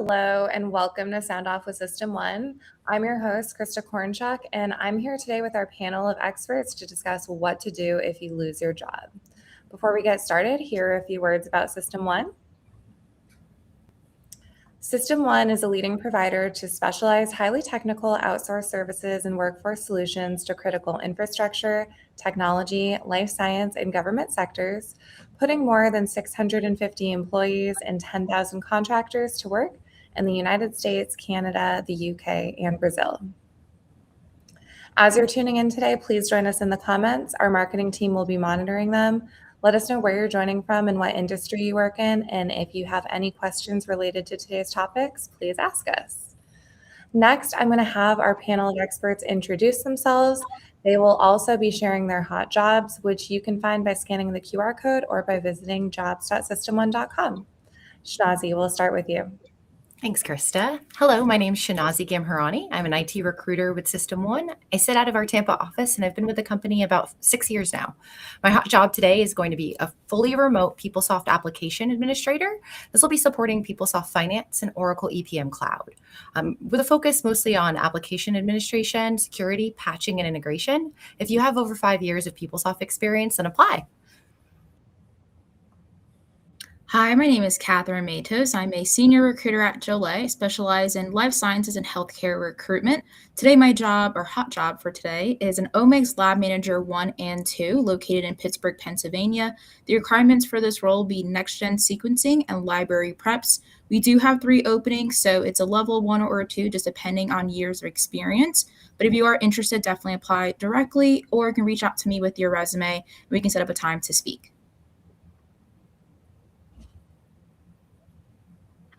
Hello, and welcome to Sound Off with System One. I'm your host, Krista Kornchuk, and I'm here today with our panel of experts to discuss what to do if you lose your job. Before we get started, here are a few words about System One. System One is a leading provider to specialized, highly technical outsourced services and workforce solutions to critical infrastructure, technology, life science, and government sectors, putting more than 650 employees and 10,000 contractors to work in the United States, Canada, the UK, and Brazil. As you're tuning in today, please join us in the comments. Our marketing team will be monitoring them. Let us know where you're joining from and what industry you work in. And if you have any questions related to today's topics, please ask us. Next, I'm going to have our panel of experts introduce themselves. They will also be sharing their hot jobs, which you can find by scanning the QR code or by visiting jobs.system1.com. Shnazi, we'll start with you. Thanks, Krista. Hello, my name is Shnazi Gamharani. I'm an IT recruiter with System One. I sit out of our Tampa office, and I've been with the company about 6 years now. My hot job today is going to be a fully remote PeopleSoft application administrator. This will be supporting PeopleSoft Finance and Oracle EPM Cloud, with a focus mostly on application administration, security, patching, and integration. If you have over 5 years of PeopleSoft experience, then apply. Hi, my name is Catherine Matos. I'm a senior recruiter at Gillette, specialize in life sciences and healthcare recruitment. Today, my job, or hot job for today, is an OMICS Lab Manager 1 and 2 located in Pittsburgh, Pennsylvania. The requirements for this role will be next-gen sequencing and library preps. We do have 3 openings, so it's a level 1 or 2, just depending on years of experience. But if you are interested, definitely apply directly, or you can reach out to me with your resume. We can set up a time to speak.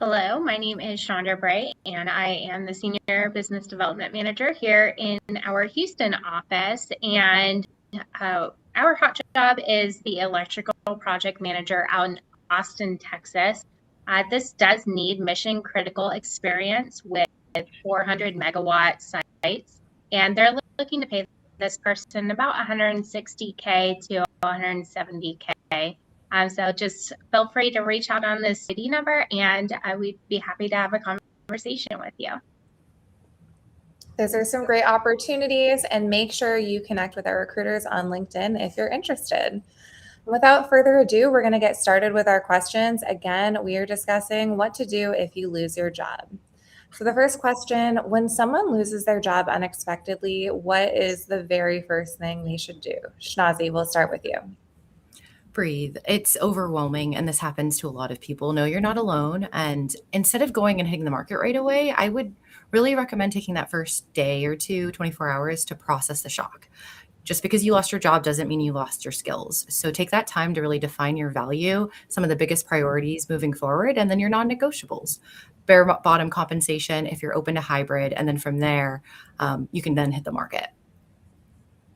Hello, my name is Chandra Bright, and I am the Senior Business Development Manager here in our Houston office. And our hot job is the Electrical Project Manager out in Austin, Texas. This does need mission critical experience with 400 megawatt sites, and they're looking to pay this person about $160K to $170K. So just feel free to reach out on this city number, and we'd be happy to have a conversation with you. Those are some great opportunities, and make sure you connect with our recruiters on LinkedIn if you're interested. Without further ado, we're going to get started with our questions. Again, we are discussing what to do if you lose your job. So the first question, when someone loses their job unexpectedly, what is the very first thing they should do? Shnazi, we'll start with you. Breathe. It's overwhelming, and this happens to a lot of people. No, you're not alone. And instead of going and hitting the market right away, I would really recommend taking that first day or two, 24 hours to process the shock. Just because you lost your job doesn't mean you lost your skills. So take that time to really define your value, some of the biggest priorities moving forward, and then your non-negotiables. Bare bottom compensation if you're open to hybrid, and then from there, you can then hit the market.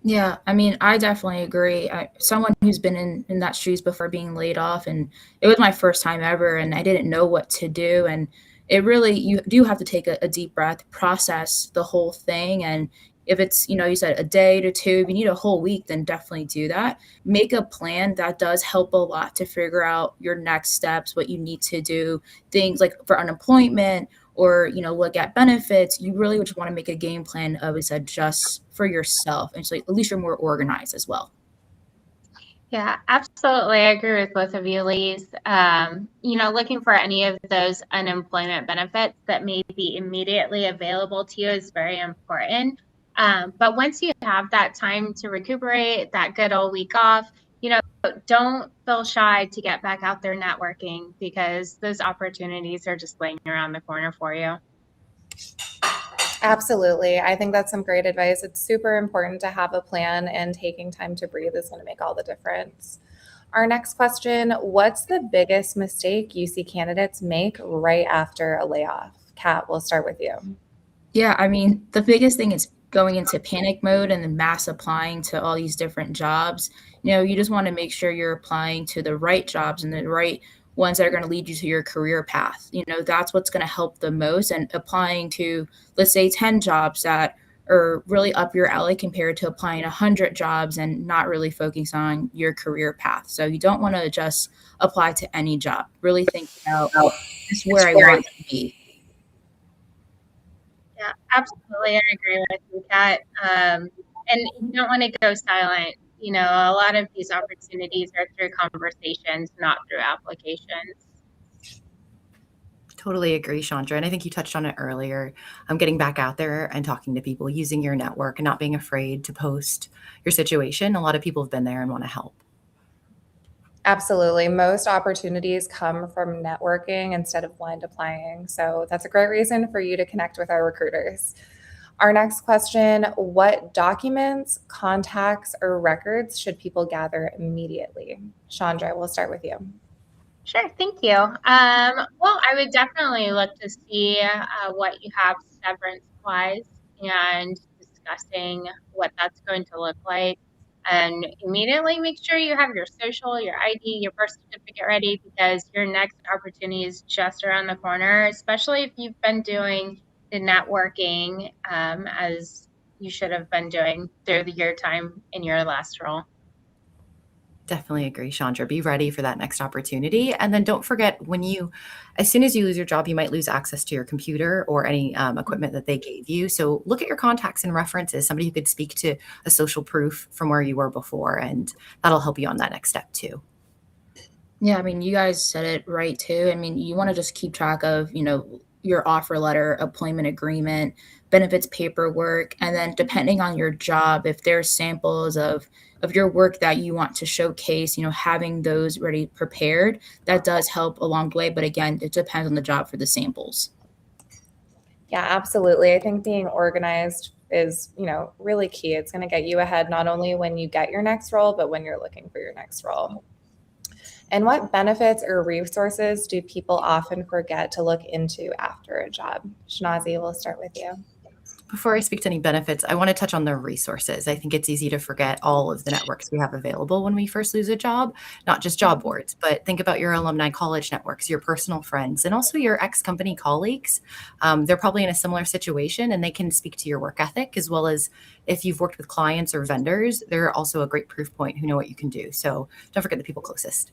Yeah, I mean, I definitely agree. Someone who's been in that shoes before being laid off, and it was my first time ever, and I didn't know what to do. And it really, you do have to take a deep breath, process the whole thing. And if it's, you said a day to two, if you need a whole week, then definitely do that. Make a plan. That does help a lot to figure out your next steps, what you need to do, things like for unemployment, or, look at benefits. You really just want to make a game plan of just for yourself. And so at least you're more organized as well. Yeah, absolutely. I agree with both of you, ladies. Looking for any of those unemployment benefits that may be immediately available to you is very important. But once you have that time to recuperate, that good old week off, don't feel shy to get back out there networking, because those opportunities are just laying around the corner for you. Absolutely. I think that's some great advice. It's super important to have a plan, and taking time to breathe is going to make all the difference. Our next question, what's the biggest mistake you see candidates make right after a layoff? Kat, we'll start with you. Yeah, I mean, the biggest thing is going into panic mode and then mass applying to all these different jobs. You just want to make sure you're applying to the right jobs and the right ones that are going to lead you to your career path. That's what's going to help the most. And applying to, let's say, 10 jobs that are really up your alley compared to applying 100 jobs and not really focus on your career path. So you don't want to just apply to any job. Really think about just where I want to be. Yeah, absolutely. I agree with you, Kat. And you don't want to go silent. You know, a lot of these opportunities are through conversations, not through applications. Totally agree, Chandra. And I think you touched on it earlier. Getting back out there and talking to people, using your network and not being afraid to post your situation. A lot of people have been there and want to help. Absolutely. Most opportunities come from networking instead of blind applying. So that's a great reason for you to connect with our recruiters. Our next question, what documents, contacts, or records should people gather immediately? Chandra, we'll start with you. Sure, thank you. Well, I would definitely look to see what you have severance-wise and discussing what that's going to look like. And immediately make sure you have your social, your ID, your birth certificate ready because your next opportunity is just around the corner, especially if you've been doing the networking as you should have been doing through your time in your last role. Definitely agree, Chandra. Be ready for that next opportunity. And then don't forget as soon as you lose your job, you might lose access to your computer or any equipment that they gave you. So look at your contacts and references, somebody who could speak to a social proof from where you were before, and that'll help you on that next step too. Yeah, I mean, you guys said it right too. I mean, you want to just keep track of, your offer letter, employment agreement, benefits paperwork, and then depending on your job, if there's samples of your work that you want to showcase, having those ready prepared, that does help along the way. But again, it depends on the job for the samples. Yeah, absolutely. I think being organized is, really key. It's going to get you ahead not only when you get your next role, but when you're looking for your next role. And what benefits or resources do people often forget to look into after a job? Shnazi, we'll start with you. Before I speak to any benefits, I want to touch on the resources. I think it's easy to forget all of the networks we have available when we first lose a job, not just job boards, but think about your alumni college networks, your personal friends, and also your ex-company colleagues. They're probably in a similar situation and they can speak to your work ethic, as well as if you've worked with clients or vendors, they're also a great proof point who know what you can do. So don't forget the people closest.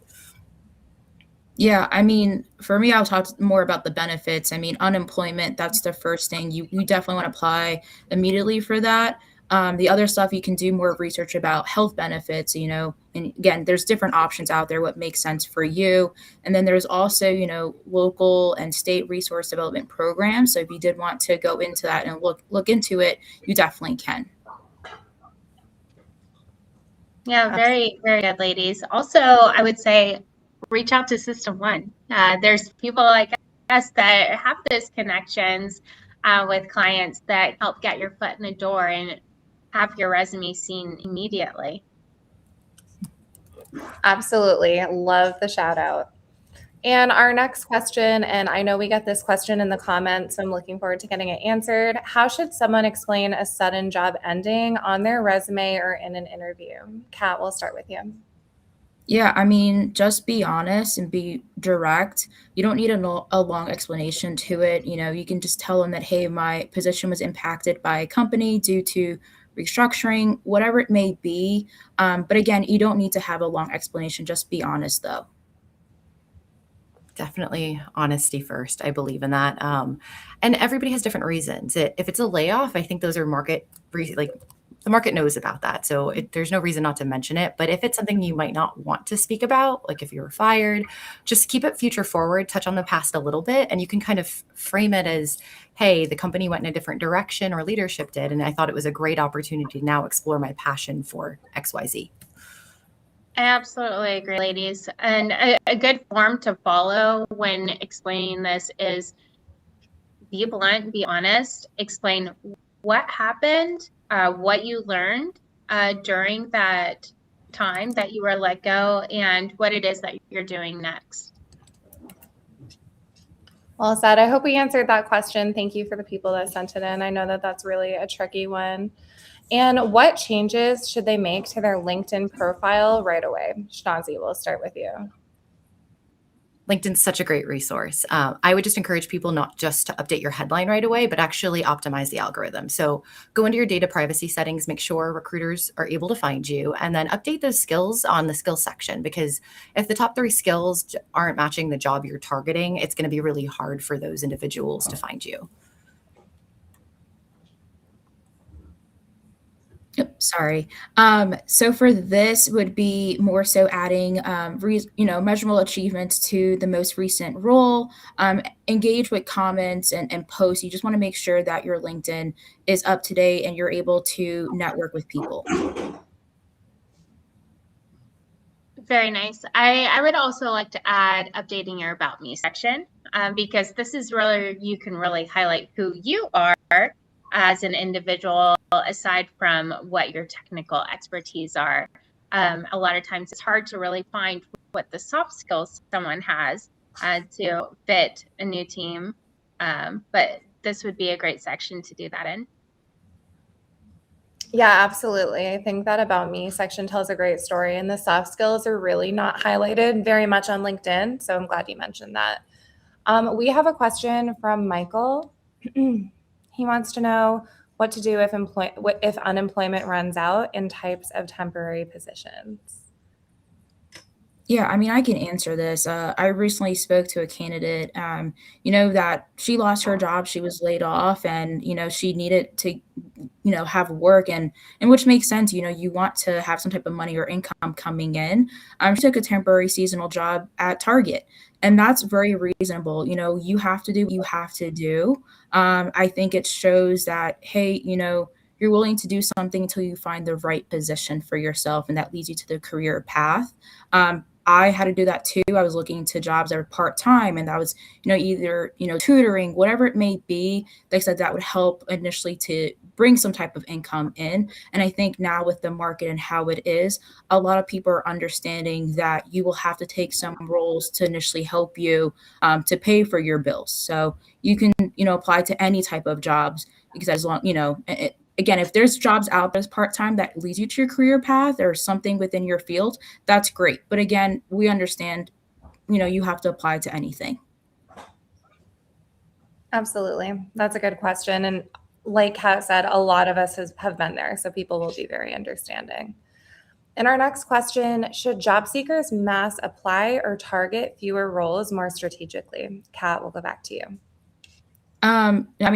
Yeah, I mean, for me, I'll talk more about the benefits. I mean, unemployment, that's the first thing. You definitely want to apply immediately for that. The other stuff, you can do more research about health benefits, and again, there's different options out there, what makes sense for you. And then there's also, local and state resource development programs. So if you did want to go into that and look into it, you definitely can. Yeah, very, very good, ladies. Also, I would say reach out to System One. There's people like us that have those connections with clients that help get your foot in the door and have your resume seen immediately. Absolutely. Love the shout out. And our next question, and I know we got this question in the comments, so I'm looking forward to getting it answered. How should someone explain a sudden job ending on their resume or in an interview? Kat, we'll start with you. Yeah, I mean, just be honest and be direct. You don't need a long explanation to it. You can just tell them that, hey, my position was impacted by a company due to restructuring, whatever it may be. But again, you don't need to have a long explanation. Just be honest, though. Definitely honesty first. I believe in that. And everybody has different reasons. If it's a layoff, I think those are the market knows about that. So there's no reason not to mention it. But if it's something you might not want to speak about, like if you were fired, just keep it future forward, touch on the past a little bit, and you can kind of frame it as, hey, the company went in a different direction or leadership did. And I thought it was a great opportunity to now explore my passion for XYZ. I absolutely agree, ladies. And a good form to follow when explaining this is be blunt, be honest, explain what happened, what you learned during that time that you were let go, and what it is that you're doing next. Well said. I hope we answered that question. Thank you for the people that sent it in. I know that that's really a tricky one. And what changes should they make to their LinkedIn profile right away? Shnazi, we'll start with you. LinkedIn's such a great resource. I would just encourage people not just to update your headline right away, but actually optimize the algorithm. So go into your data privacy settings, make sure recruiters are able to find you, and then update those skills on the skills section. Because if the top 3 skills aren't matching the job you're targeting, it's going to be really hard for those individuals to find you. Sorry. So for this would be more so adding, measurable achievements to the most recent role, engage with comments and posts. You just want to make sure that your LinkedIn is up to date and you're able to network with people. Very nice. I would also like to add updating your About Me section, because this is where you can really highlight who you are as an individual, aside from what your technical expertise are. A lot of times it's hard to really find what the soft skills someone has to fit a new team. But this would be a great section to do that in. Yeah, absolutely. I think that About Me section tells a great story, and the soft skills are really not highlighted very much on LinkedIn. So I'm glad you mentioned that. We have a question from Michael. He wants to know what to do if unemployment runs out in types of temporary positions. Yeah, I mean, I can answer this. I recently spoke to a candidate, that she lost her job, she was laid off, and she needed to, have work, and which makes sense. You want to have some type of money or income coming in. She took a temporary seasonal job at Target, and that's very reasonable. You have to do what you have to do. I think it shows that, hey, you're willing to do something until you find the right position for yourself, and that leads you to the career path. I had to do that too. I was looking to jobs that were part-time, and that was, either, tutoring, whatever it may be. They said that would help initially to bring some type of income in. And I think now with the market and how it is, a lot of people are understanding that you will have to take some roles to initially help you to pay for your bills. So you can, apply to any type of jobs, because as long, again, if there's jobs out there as part-time that leads you to your career path or something within your field, that's great. But again, we understand, you have to apply to anything. Absolutely. That's a good question. And like Kat said, a lot of us have been there, so people will be very understanding. And our next question, should job seekers mass apply or target fewer roles more strategically? Kat, we'll go back to you.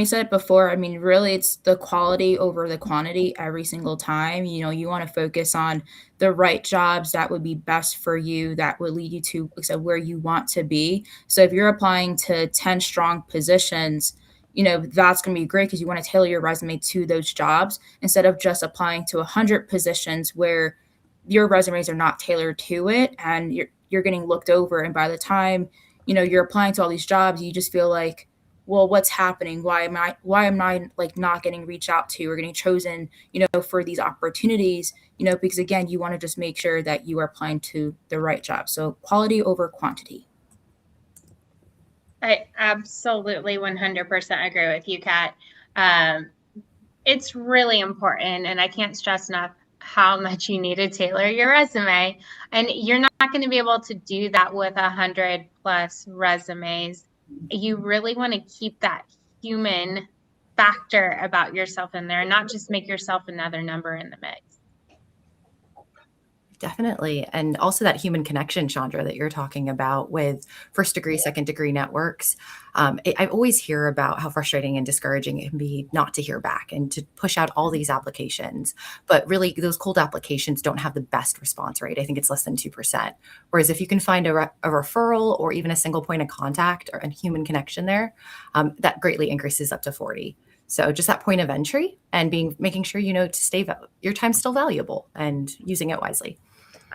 Said it before, really it's the quality over the quantity every single time. You want to focus on the right jobs that would be best for you, that would lead you to, like I said, where you want to be. So if you're applying to 10 strong positions, that's going to be great because you want to tailor your resume to those jobs instead of just applying to 100 positions where your resumes are not tailored to it and you're getting looked over. And by the time, you're applying to all these jobs, you just feel like, well, what's happening? Why am I like not getting reached out to or getting chosen, for these opportunities, because again, you want to just make sure that you are applying to the right job. So quality over quantity. I absolutely 100% agree with you, Kat. It's really important, and I can't stress enough how much you need to tailor your resume. And you're not going to be able to do that with 100+ resumes. You really want to keep that human factor about yourself in there, not just make yourself another number in the mix. Definitely. And also that human connection, Chandra, that you're talking about with first degree, second degree networks. I always hear about how frustrating and discouraging it can be not to hear back and to push out all these applications. But really, those cold applications don't have the best response rate. I think it's less than 2%. Whereas if you can find a referral or even a single point of contact or a human connection there, that greatly increases up to 40. So just that point of entry and making sure, your time's still valuable and using it wisely.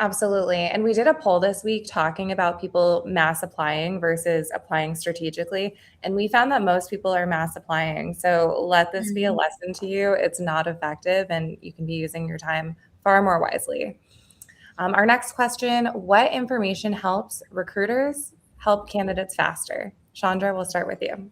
Absolutely. And we did a poll this week talking about people mass applying versus applying strategically. And we found that most people are mass applying. So let this be a lesson to you. It's not effective and you can be using your time far more wisely. Our next question, what information helps recruiters help candidates faster? Chandra, we'll start with you.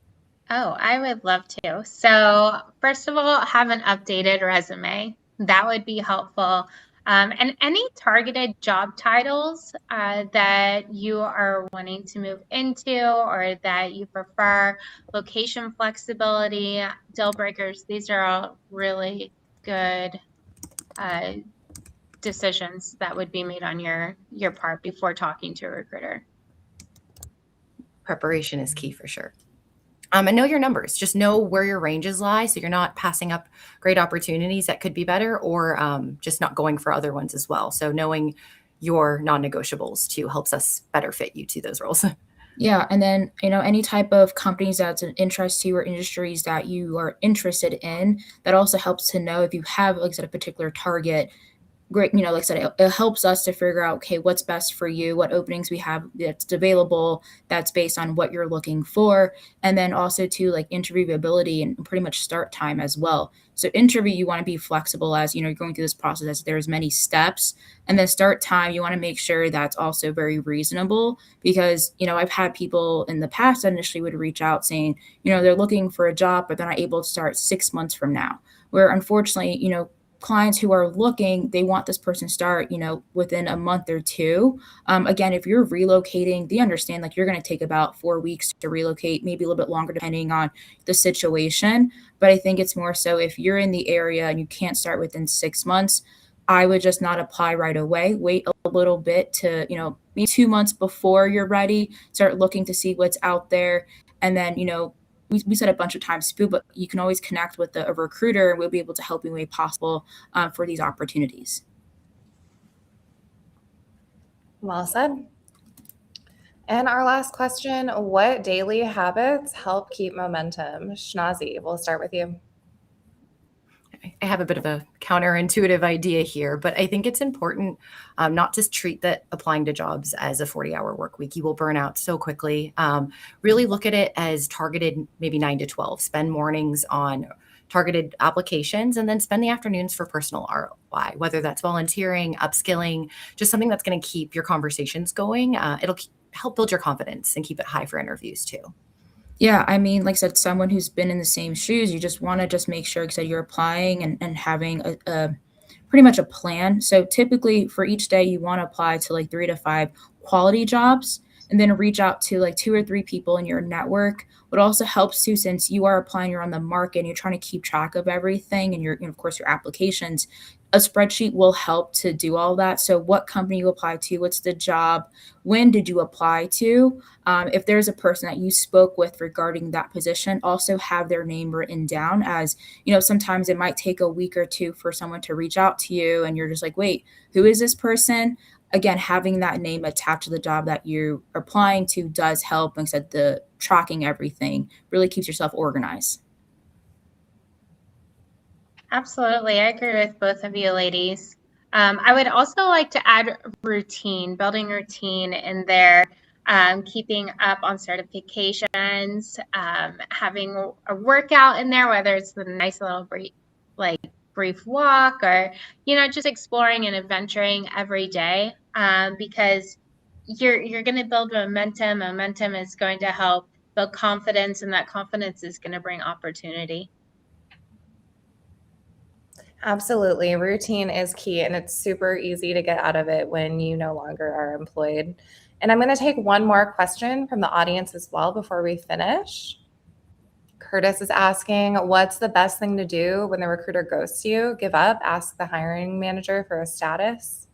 Oh, I would love to. So first of all, have an updated resume. That would be helpful. And any targeted job titles that you are wanting to move into or that you prefer, location flexibility, deal breakers, these are all really good decisions that would be made on your part before talking to a recruiter. Preparation is key for sure. And know your numbers. Just know where your ranges lie, so you're not passing up great opportunities that could be better, or just not going for other ones as well. So knowing your non-negotiables too helps us better fit you to those roles. Yeah, and then, any type of companies that's an interest to you or industries that you are interested in, that also helps to know if you have, like I said, a particular target. Great, like I said, it helps us to figure out, okay, what's best for you, what openings we have that's available, that's based on what you're looking for, and then also to like interviewability and pretty much start time as well. So interview, you want to be flexible as you're going through this process, as there's many steps, and then start time, you want to make sure that's also very reasonable, because I've had people in the past that initially would reach out saying they're looking for a job, but they're not able to start 6 months from now, where unfortunately clients who are looking, they want this person to start, within a month or two. Again, if you're relocating, they understand like you're going to take about 4 weeks to relocate, maybe a little bit longer depending on the situation. But I think it's more so if you're in the area and you can't start within 6 months, I would just not apply right away. Wait a little bit to, maybe 2 months before you're ready, start looking to see what's out there. And then, we said a bunch of times too, but you can always connect with a recruiter, and we'll be able to help you in the way possible for these opportunities. Well said. And our last question, what daily habits help keep momentum? Shnazi, we'll start with you. I have a bit of a counterintuitive idea here, but I think it's important not to treat that applying to jobs as a 40-hour work week. You will burn out so quickly. Really look at it as targeted, maybe 9 to 12. Spend mornings on targeted applications, and then spend the afternoons for personal ROI, whether that's volunteering, upskilling, just something that's going to keep your conversations going. It'll help build your confidence and keep it high for interviews too. Yeah, I mean, like I said, someone who's been in the same shoes, you just want to just make sure, like I said, you're applying and having a pretty much a plan. So typically for each day, you want to apply to like 3 to 5 quality jobs, and then reach out to like 2 or 3 people in your network. What also helps too, since you are applying, you're on the market, and you're trying to keep track of everything and of course, your applications. A spreadsheet will help to do all that. So what company you apply to, what's the job, when did you apply to? If there's a person that you spoke with regarding that position, also have their name written down, as sometimes it might take a week or two for someone to reach out to you, and you're just like, wait, who is this person? Again, having that name attached to the job that you're applying to does help. Like I said, the tracking everything really keeps yourself organized. Absolutely. I agree with both of you ladies. I would also like to add routine, building routine in there, keeping up on certifications, having a workout in there, whether it's a nice little brief walk, or just exploring and adventuring every day, because you're going to build momentum. Momentum is going to help build confidence, and that confidence is going to bring opportunity. Absolutely. Routine is key, and it's super easy to get out of it when you no longer are employed. And I'm going to take one more question from the audience as well before we finish. Curtis is asking, what's the best thing to do when the recruiter ghosts you? Give up, ask the hiring manager for a status?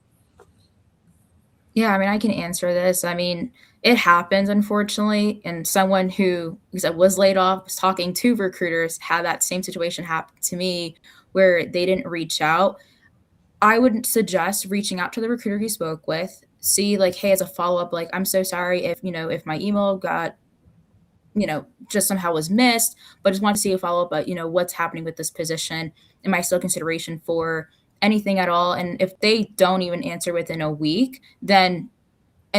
Yeah, I mean, I can answer this. I mean, it happens, unfortunately. And someone who was laid off, was talking to recruiters, had that same situation happen to me where they didn't reach out. I would suggest reaching out to the recruiter you spoke with, see like, hey, as a follow-up, like, I'm so sorry if my email got, just somehow was missed, but just want to see a follow-up, but what's happening with this position? Am I still consideration for anything at all? And if they don't even answer within a week, then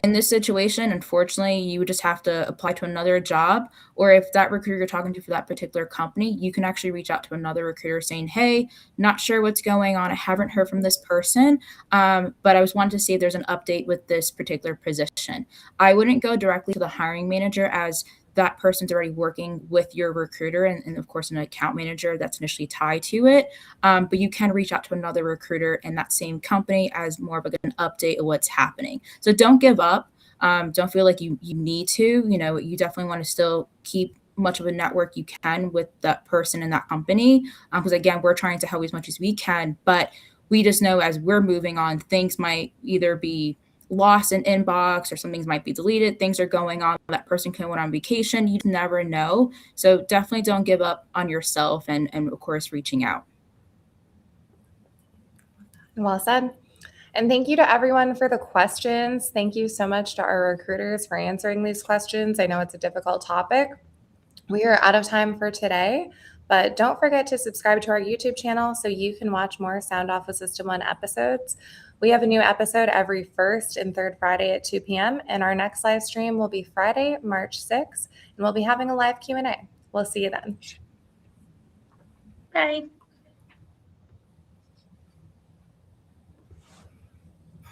in this situation, unfortunately, you would just have to apply to another job. Or if that recruiter you're talking to for that particular company, you can actually reach out to another recruiter saying, hey, not sure what's going on. I haven't heard from this person, but I was wanting to see if there's an update with this particular position. I wouldn't go directly to the hiring manager, as that person's already working with your recruiter, and of course an account manager that's initially tied to it. But you can reach out to another recruiter in that same company as more of an update of what's happening. So don't give up. Don't feel like you need to. You definitely want to still keep much of a network you can with that person in that company, because again, we're trying to help as much as we can. But we just know as we're moving on, things might either be lost in inbox or some things might be deleted. Things are going on. That person can went on vacation. You never know. So definitely don't give up on yourself and of course, reaching out. Well said. And thank you to everyone for the questions. Thank you so much to our recruiters for answering these questions. I know it's a difficult topic. We are out of time for today, but don't forget to subscribe to our YouTube channel so you can watch more Sound Off with System 1 episodes. We have a new episode every first and third Friday at 2 p.m. and our next live stream will be Friday, March 6th, and we'll be having a live Q&A. We'll see you then. Bye.